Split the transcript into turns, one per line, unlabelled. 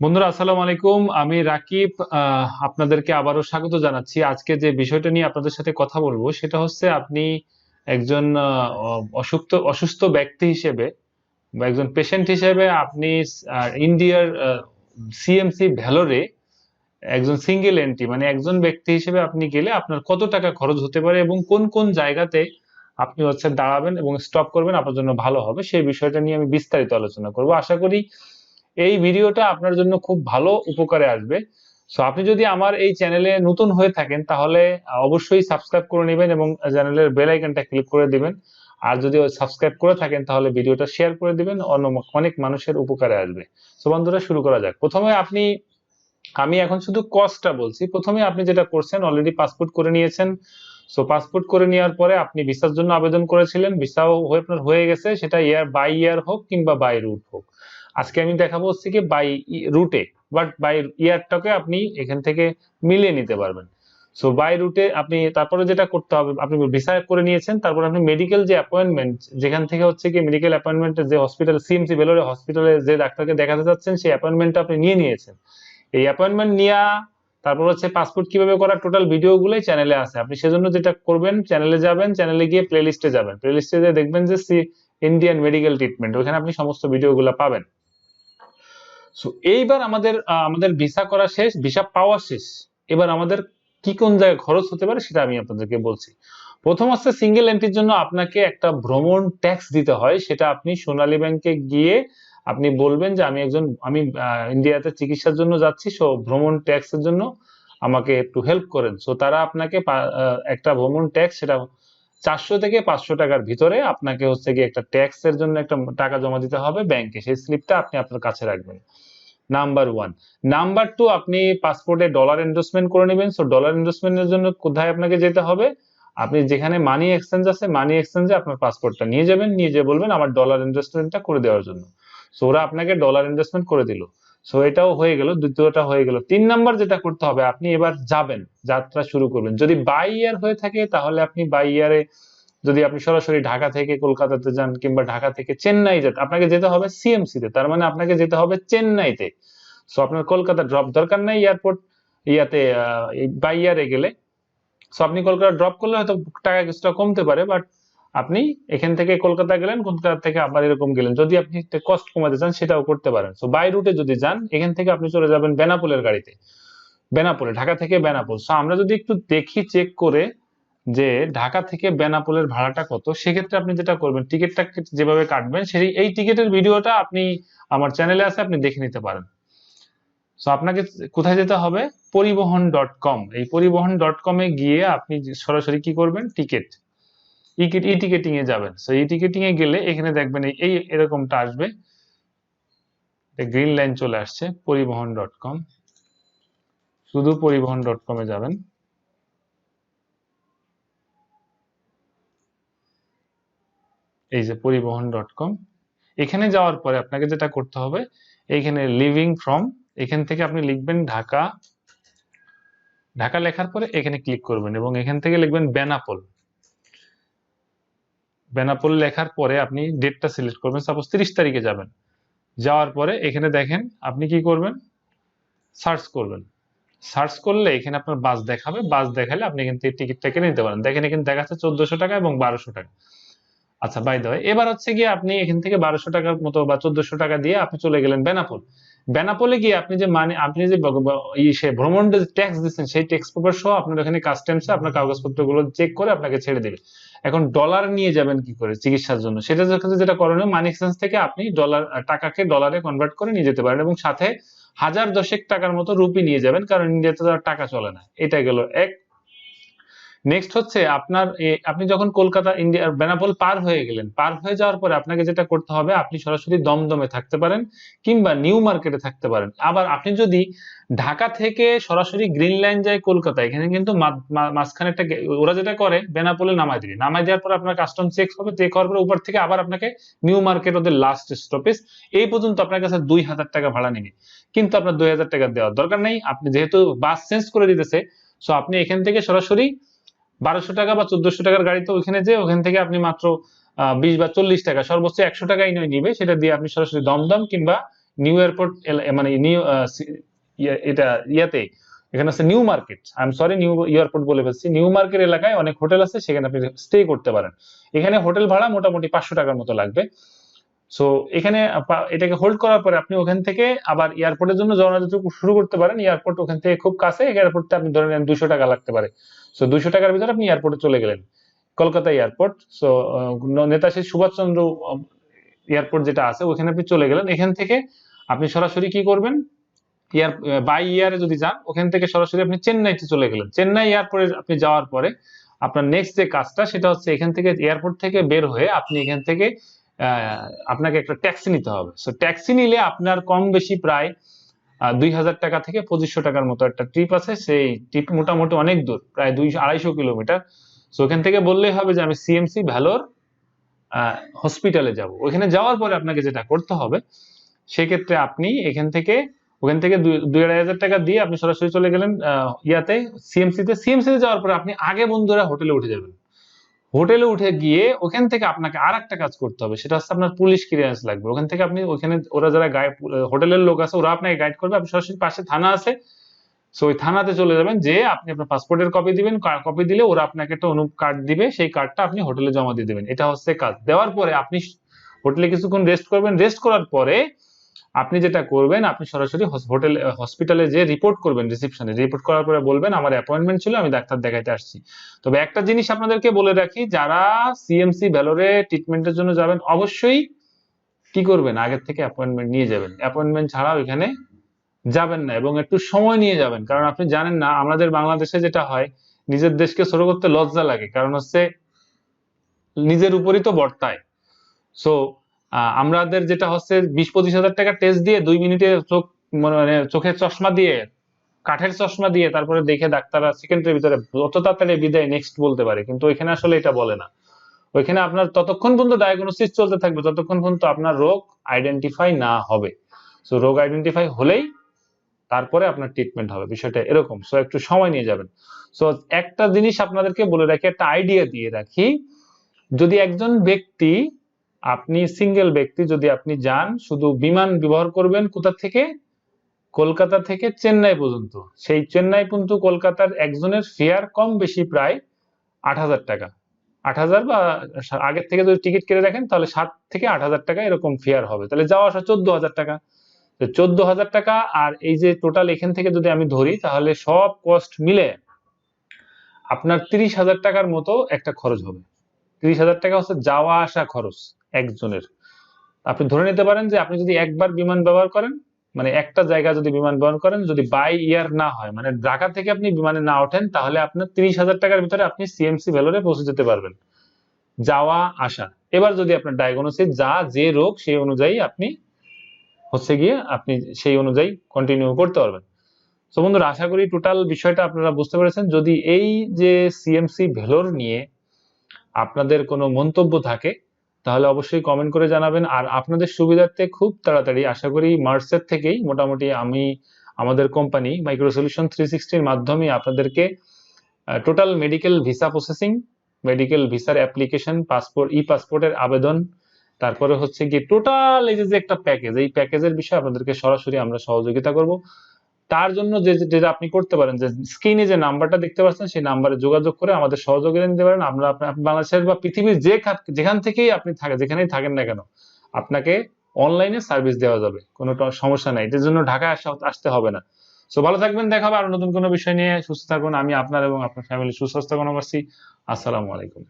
বন্ধুরা আসসালামু আলাইকুম, আমি রাকিব। আপনাদেরকে আবারও স্বাগত জানাচ্ছি। আজকে যে বিষয়টা নিয়ে আপনাদের সাথে কথা বলবো সেটা হচ্ছে আপনি একজন অসুস্থ ব্যক্তি হিসেবে বা একজন পেশেন্ট হিসেবে আপনি ইন্ডিয়ার সিএমসি ভ্যালোরে একজন সিঙ্গেল এন্ট্রি মানে একজন ব্যক্তি হিসেবে আপনি গেলে আপনার কত টাকা খরচ হতে পারে এবং কোন কোন জায়গাতে আপনি হচ্ছে দাঁড়াবেন এবং স্টপ করবেন আপনার জন্য ভালো হবে, সেই বিষয়টা নিয়ে আমি বিস্তারিত আলোচনা করব। আশা করি এই ভিডিওটা আপনার জন্য খুব ভালো উপকারে আসবে। সো আপনি যদি আমার এই চ্যানেলে নতুন হয়ে থাকেন তাহলে অবশ্যই সাবস্ক্রাইব করে নেবেন এবং চ্যানেলের বেল আইকনটা ক্লিক করে দিবেন। আর যদি সাবস্ক্রাইব করে থাকেন তাহলে ভিডিওটা শেয়ার করে দিবেন, অনেক মানুষের উপকারে আসবে। সো বন্ধুরা, শুরু করা যাক। প্রথমে আমি এখন শুধু কস্টটা বলছি। প্রথমে আপনি যেটা করছেন, অলরেডি পাসপোর্ট করে নিয়েছেন। সো পাসপোর্ট করে নেওয়ার পরে আপনি ভিসার জন্য আবেদন করেছিলেন, ভিসাও আপনার হয়ে গেছে, সেটা বাই ইয়ার হোক কিংবা বাই রুট হোক। আজকে আমি দেখাবো হচ্ছে কি বাই রুটে, বাট বাই ইয়ারটাকে আপনি এখান থেকে মিলিয়ে নিতে পারবেন। সো বাই রুটে আপনি তারপরে যেটা করতে হবে, আপনি ভিসা করে নিয়েছেন, তারপর আপনি মেডিকেল যে অ্যাপয়েন্টমেন্ট, যেখান থেকে হচ্ছে কি মেডিকেল অ্যাপয়েন্টমেন্টের যে হসপিটাল, সিএমসি ভেলোরে হসপিটালে যে ডাক্তারকে দেখাতে যাচ্ছেন, সেই অ্যাপয়েন্টমেন্টটা আপনি নিয়ে নিয়েছেন। এই অ্যাপয়েন্টমেন্ট নিয়ে তারপর হচ্ছে পাসপোর্ট কিভাবে করা টোটাল ভিডিওগুলোই চ্যানেলে আছে। আপনি সেজন্য যেটা করবেন, চ্যানেলে যাবেন, চ্যানেলে গিয়ে প্লেলিস্টে যাবেন, প্লেলিস্টে গিয়ে দেখবেন যে ইন্ডিয়ান মেডিকেল ট্রিটমেন্ট, ওখানে আপনি সমস্ত ভিডিওগুলো পাবেন। সো এইবার আমাদের ভিসা করা শেষ, ভিসা পাওয়া শেষ। এবার আমাদের কি কোন জায়গায় খরচ হতে পারে সেটা আমি আপনাদেরকে বলছি। প্রথম হচ্ছে সিঙ্গেল এন্ট্রির জন্য আপনাকে একটা ভ্রমণ ট্যাক্স দিতে হয়। সেটা আপনি সোনালী ব্যাংকে গিয়ে আপনি বলবেন যে আমি ইন্ডিয়াতে চিকিৎসার জন্য যাচ্ছি, সো ভ্রমণ ট্যাক্সের জন্য আমাকে একটু হেল্প করেন। সো তারা আপনাকে একটা ভ্রমণ ট্যাক্স, সেটা 400 থেকে 500 টাকার ভিতরে আপনাকে হচ্ছে গিয়ে একটা ট্যাক্সের জন্য একটা টাকা জমা দিতে হবে ব্যাংকে। সেই স্লিপটা আপনি আপনার কাছে রাখবেন। Number one. নাম্বার টু, আপনি পাসপোর্টে ডলার এন্ডোর্সমেন্ট করে নেবেন। সো ডলার এন্ডোর্সমেন্টের জন্য কোথায় আপনাকে যেতে হবে? আপনি যেখানে মানি এক্সচেঞ্জ আছে, মানি এক্সচেঞ্জে আপনার পাসপোর্টটা নিয়ে যাবেন, নিয়ে যেয়ে বলবেন আমার ডলার ইনভেস্টমেন্টটা করে দেওয়ার জন্য। সো ওরা আপনাকে ডলার ইনভেস্টমেন্ট করে দিল। সো এটাও হয়ে গেল, দ্বিতীয়টা হয়ে গেল। 3 নাম্বার যেটা করতে হবে, আপনি এবার যাবেন, যাত্রা শুরু করবেন। যদি বাই ইয়ার হয়ে থাকে তাহলে আপনি বাই ইয়ারে, যদি আপনি সরাসরি ঢাকা থেকে কলকাতাতে যান কিংবা ঢাকা থেকে চেন্নাই যান, আপনাকে যেতে হবে সিএমসি তে, তার মানে আপনাকে যেতে হবে চেন্নাইতে। সো আপনার কলকাতা ড্রপ দরকার নাই এয়ারপোর্ট ইয়াতে, বাই ইয়ারে গেলে। সো আপনি কলকাতা ড্রপ করলে হয়তো টাকা কিছুটা কমতে পারে, বাট আপনি এখান থেকে কলকাতা গেলেন, কলকাতা থেকে আবার এরকম গেলেন, যদি আপনি কস্ট কমাতে চান সেটাও করতে পারেন। সো বাই রুটে যদি যান, এখান থেকে আপনি চলে যাবেন বেনাপোলের গাড়িতে, বেনাপোলে, ঢাকা থেকে বেনাপোল। সো আমরা যদি একটু দেখি চেক করে যে ঢাকা থেকে বেনাপোলের ভাড়াটা কত, সেক্ষেত্রে আপনি যেটা করবেন, টিকিটটা যেভাবে কাটবেন সেই এই টিকিটের ভিডিওটা আপনি আমার চ্যানেলে আছে, আপনি দেখে নিতে পারেন। সো আপনাকে কোথায় যেতে হবে? পরিবহন.com। এই পরিবহন.com এ গিয়ে আপনি সরাসরি কি করবেন, ই টিকেটিং এ যাবেন। সো ই টিকেটিং এ গেলে এখানে দেখবেন এই এরকমটা আসবে, গ্রিন লাইন চলে আসছে, পরিবহন.com। শুধু পরিবহন.com এ যাবেন। এই যে পরিবহন.com, এখানে যাওয়ার পরে আপনাকে যেটা করতে হবে, এখানে লিভিং ফ্রম, এখান থেকে আপনি লিখবেন ঢাকা। ঢাকা লেখার পরে এখানে ক্লিক করবেন এবং এখান থেকে লিখবেন বেনাপোল। বেনাপোল লেখার পরে আপনি ডেটটা সিলেক্ট করবেন, সাপোজ 30 তারিখে যাবেন। যাওয়ার পরে এখানে দেখেন আপনি কি করবেন, সার্চ করবেন। সার্চ করলে এখানে আপনার বাস দেখাবে, বাস দেখালে আপনি এখান থেকে টিকিটটা কিনে নিতে পারেন। দেখেন এখানে দেখাচ্ছে 1400 টাকা এবং 1200 টাকা। আচ্ছা, বাই দ্য ওয়ে, এবার হচ্ছে গিয়ে আপনি এখান থেকে 1200 টাকার মতো বা 1400 টাকা দিয়ে আপনি চলে গেলেন বেনাপোল। বেনাপোলে গিয়ে আপনি যে সে ভ্রমণ ট্যাক্স দিচ্ছেন, সেই ট্যাক্স পেপার সহ আপনার এখানে কাস্টমসে আপনার কাগজপত্রগুলো চেক করে আপনাকে ছেড়ে দেবে। এখন ডলার নিয়ে যাবেন কি করে চিকিৎসার জন্য, সেটা যেটা করণীয়, মানি এক্সচেঞ্জ থেকে আপনি টাকাকে ডলারে কনভার্ট করে নিয়ে যেতে পারেন এবং সাথে 1010 টাকার মতো রুপি নিয়ে যাবেন, কারণ ইন্ডিয়াতে তো আর টাকা চলে না। এটা গেল এক। নেক্সট হচ্ছে আপনি যখন কলকাতা ইন্ডিয়ার বেনাপোল পার হয়ে গেলেন, পার হয়ে যাওয়ার পরে আপনাকে যেটা করতে হবে, আপনি সরাসরি দমদমে থাকতে পারেন কিংবা নিউ মার্কেটে থাকতে পারেন। আবার আপনি যদি ঢাকা থেকে সরাসরি গ্রিন লাইন যায় কলকাতা, এখানে কিন্তু মাঝখানে একটা, ওরা যেটা করে বেনাপোলে নামাই দিবে, নামাই দেওয়ার পর আপনার কাস্টম চেক হবে, চেক হওয়ার পর উপর থেকে আবার আপনাকে নিউ মার্কেট, ওদের লাস্ট স্টপেজ, এই পর্যন্ত আপনার কাছে 2000 টাকা ভাড়া নিবে। কিন্তু আপনার 2000 টাকা দেওয়ার দরকার নেই, আপনি যেহেতু বাস চেঞ্জ করে দিতেছে। সো আপনি এখান থেকে সরাসরি 1200 টাকা বা 1400 টাকার গাড়িতে ওখানে যে, ওখান থেকে আপনি মাত্র 20 বা 40 টাকা, সর্বোচ্চ 100 টাকাই নয় নিবে, সেটা দিয়ে আপনি সরাসরি দমদম কিংবা নিউ এয়ারপোর্ট মানে নিউ এটা ইয়াতে এখানে আছে new market, I am sorry new airport বলে ফেলছি, নিউ মার্কেট এলাকায় অনেক হোটেল আছে, সেখানে আপনি স্টে করতে পারেন। এখানে হোটেল ভাড়া মোটামুটি 500 টাকার মতো লাগবে। সো এখানে এটাকে হোল্ড করার পরে আপনি ওখান থেকে আবার এয়ারপোর্টের জন্য যাওয়া শুরু করতে পারেন। এয়ারপোর্ট ওখান থেকে খুব কাছে, এয়ারপোর্টে আপনি ধরে নেন 200 টাকা লাগতে পারে। সো 200 টাকার ভিতরে আপনি এয়ারপোর্টে চলে গেলেন, Kolkata airport. So Netaji Subhas Chandra airport যেটা আছে ওখানে আপনি চলে গেলেন। এখান থেকে আপনি সরাসরি কি করবেন, বাই ইয়ারে যদি যান ওখান থেকে সরাসরি আপনি চেন্নাইতে চলে গেলেন। চেন্নাই এয়ারপোর্টে আপনি যাওয়ার পরে আপনার নেক্সট যে কাজটা সেটা হচ্ছে এখান থেকে এয়ারপোর্ট থেকে বের হয়ে আপনি এখান থেকে আপনাকে একটা ট্যাক্সি নিতে হবে। সো ট্যাক্সি নিলে আপনার কম বেশি প্রায় 2000 টাকা থেকে 2500 টাকার মতো একটা ট্রিপ আছে। সেই ট্রিপ মোটামুটি অনেক দূর, প্রায় 200-250 কিলোমিটার। সো ওখান থেকে বললেই হবে যে আমি সিএমসি ভ্যালোর হসপিটালে যাব। ওখানে যাওয়ার পরে আপনাকে যেটা করতে হবে, সেক্ষেত্রে আপনি ওখান থেকে 2-2.5 টাকা দিয়ে আপনি সরাসরি চলে গেলেন ইয়াতে সিএমসিতে যাওয়ার পরে আপনি আগে বন্ধুরা হোটেলে উঠে যাবেন। হোটেলে উঠে গিয়ে ওখান থেকে আপনাকে আর একটা কাজ করতে হবে, সেটা হচ্ছে আপনার পুলিশ ক্লিয়ারেন্স লাগবে। ওখান থেকে আপনি ওখানে ওরা যারা হোটেলের লোক আছে ওরা আপনাকে গাইড করবে। আপনি সরাসরি পাশে থানা আছে, সো ওই থানাতে চলে যাবেন, যে আপনি আপনার পাসপোর্টের কপি দিবেন, কপি দিলে ওরা আপনাকে একটা কার্ড দিবে, সেই কার্ডটা আপনি হোটেলে জমা দিয়ে দিবেন। এটা হচ্ছে কাজ। দেওয়ার পরে আপনি হোটেলে কিছুক্ষণ রেস্ট করবেন। রেস্ট করার পরে আপনি যেটা করবেন, আপনি সরাসরি হসপিটালে যে রিপোর্ট করবেন, রিসেপশনে রিপোর্ট করার পরে বলবেন আমার অ্যাপয়েন্টমেন্ট ছিল, আমি ডাক্তার দেখাইতে আসছি। তবে একটা জিনিস আপনাদেরকে বলে রাখি, যারা সিএমসি ভ্যালোরে ট্রিটমেন্টের জন্য যাবেন অবশ্যই কি করবেন, আগের থেকে অ্যাপয়েন্টমেন্ট নিয়ে যাবেন। অ্যাপয়েন্টমেন্ট ছাড়া ওইখানে যাবেন না, এবং একটু সময় নিয়ে যাবেন। কারণ আপনি জানেন না, আমাদের বাংলাদেশে যেটা হয়, নিজের দেশকে ছোট করতে লজ্জা লাগে, কারণ হচ্ছে নিজের উপরই তো বর্তায়। সো আমাদের যেটা হচ্ছে 20-25 হাজার টাকা টেস্ট দিয়ে 2 মিনিটে মানে চোখের চশমা দিয়ে, কাঠের চশমা দিয়ে তারপরে দেখে ডাক্তাররা সেকেন্ডের ভিতরে যত তাড়াতাড়ি বিদায় নেক্সট বলতে পারে, কিন্তু ওইখানে আসলে এটা বলে না। ওইখানে আপনার ততক্ষণ পর্যন্ত ডায়াগনোসিস চলতে থাকবে যতক্ষণ পর্যন্ত আপনার রোগ আইডেন্টিফাই না হবে। সো রোগ আইডেন্টিফাই হলেই তারপরে আপনার ট্রিটমেন্ট হবে, বিষয়টা এরকম। সো একটু সময় নিয়ে যাবেন। সো একটা জিনিস আপনাদেরকে বলে রাখি, একটা আইডিয়া দিয়ে রাখি, যদি একজন ব্যক্তি, আপনি সিঙ্গেল ব্যক্তি যদি আপনি যান, শুধু বিমান ব্যবহার করবেন কোথা থেকে, কলকাতা থেকে চেন্নাই পর্যন্ত। সেই চেন্নাই পর্যন্ত কলকাতার একজনের ফেয়ার কম বেশি প্রায় 8,000 টাকা। 8,000 বা আগের থেকে যদি টিকিট কেটে রাখেন তাহলে 7 থেকে 8,000 টাকা এরকম ফেয়ার হবে। তাহলে যাওয়া আসা 14,000 টাকা। 14,000 টাকা, আর এই যে টোটাল এখান থেকে যদি আমি ধরি, তাহলে সব কস্ট মিলে আপনার 30,000 টাকার মতো একটা খরচ হবে। 30,000 টাকা হচ্ছে যাওয়া আসা খরচ একজনের। আপনি ধরে নিতে পারেন যে আপনি যদি একবার বিমান ব্যবহার করেন, মানে একটা জায়গা যদি বিমান ব্যবহার করেন, যদি বাই ইয়ার না হয়, মানে ঢাকা থেকে আপনি বিমানে না ওঠেন, তাহলে আপনার 30,000 টাকার ভিতরে আপনি সিএমসি ভেলোরে পৌঁছে যেতে পারবেন, যাওয়া আসা। এবার যদি আপনার ডায়াগনোসিস যে রোগ সেই অনুযায়ী আপনি হচ্ছে গিয়ে আপনি সেই অনুযায়ী কন্টিনিউ করতে পারবেন। তো বন্ধুরা, আশা করি টোটাল বিষয়টা আপনারা বুঝতে পেরেছেন। যদি এই যে সিএমসি ভেলোর নিয়ে আপনাদের কোনো মন্তব্য থাকে তাহলে অবশ্যই কমেন্ট করে জানাবেন। আর আপনাদের সুবিধার্থে খুব তাড়াতাড়ি, আশা করি মার্চের থেকেই মোটামুটি আমাদের কোম্পানি মাইক্রো সলিউশন 360 এর মাধ্যমে আপনাদেরকে total medical visa processing, medical ভিসার অ্যাপ্লিকেশন, পাসপোর্ট, পাসপোর্টের আবেদন, তারপরে হচ্ছে কি টোটাল এই যে একটা প্যাকেজ, এই প্যাকেজের বিষয়ে আপনাদেরকে সরাসরি আমরা সহযোগিতা করব। তার জন্য যেটা আপনি করতে পারেন, যে স্ক্রিনে যে নাম্বারটা দেখতে পাচ্ছেন সেই নাম্বারে যোগাযোগ করে আমাদের সহযোগিতা নিতে পারেন। আমরা বাংলাদেশের বা পৃথিবীর যেখান থেকেই আপনি যেখানেই থাকেন না কেন, আপনাকে অনলাইনে সার্ভিস দেওয়া যাবে, কোনো সমস্যা নাই। এটার জন্য ঢাকায় আসতে হবে না। সো ভালো থাকবেন, দেখা হবে আরো নতুন কোনো বিষয় নিয়ে। সুস্থ থাকুন। আমি আপনার এবং আপনার ফ্যামিলি সুস্বাস্থ্য কামনা করছি। আসসালামু আলাইকুম।